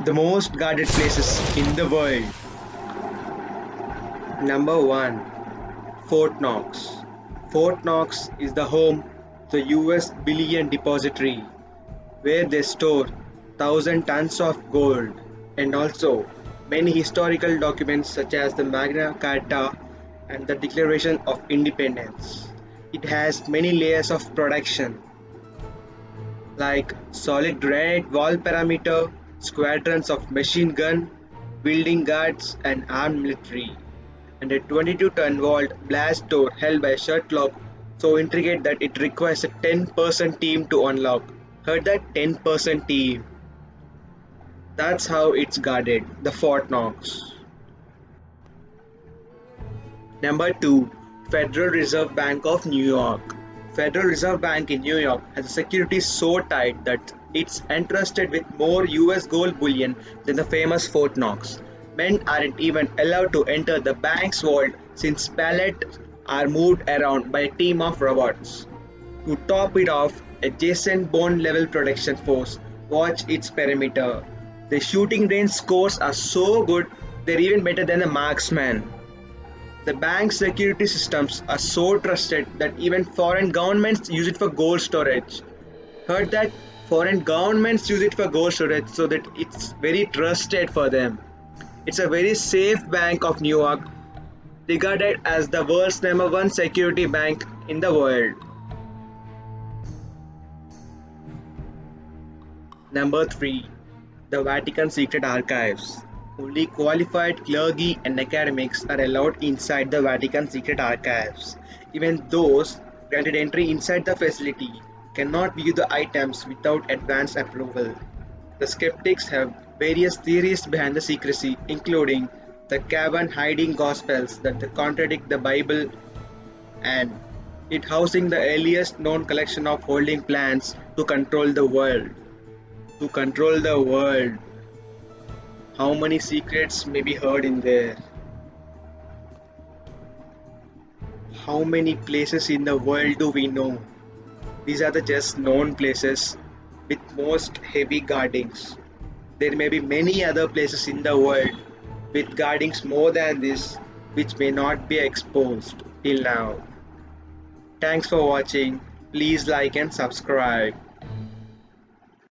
The most guarded places in the world. Number 1. Fort Knox. Fort Knox is the home to the US Bullion Depository, where they store 1,000 tons of gold and also many historical documents such as the Magna Carta and the Declaration of Independence. It has many layers of protection like solid granite wall perimeter, squadrons of machine gun, building guards and armed military, and a 22-ton vault blast door held by a shutlock so intricate that it requires a 10-person team to unlock. Heard that 10-person team? That's how it's guarded, the Fort Knox. Number 2. Federal Reserve Bank of New York. Federal Reserve Bank in New York has a security so tight that it's entrusted with more US gold bullion than the famous Fort Knox. Men aren't even allowed to enter the bank's vault since pallets are moved around by a team of robots. To top it off, a Jason Bourne level protection force watch its perimeter. The shooting range scores are so good they're even better than the marksman. The bank's security systems are so trusted that even foreign governments use it for gold storage. Heard that foreign governments use it for gold storage so that it's very trusted for them. It's a very safe bank of New York, regarded as the world's number one security bank in the world. Number 3. The Vatican Secret Archives. Only qualified clergy and academics are allowed inside the Vatican Secret Archives. Even those granted entry inside the facility cannot view the items without advance approval. The skeptics have various theories behind the secrecy, including the cavern hiding gospels that contradict the Bible and it housing the earliest known collection of holding plants to control the world. To control the world. How many secrets may be heard in there? How many places in the world do we know? These are the just known places with most heavy guardings. There may be many other places in the world with guardings more than this which may not be exposed till now. Thanks for watching. Please like and subscribe.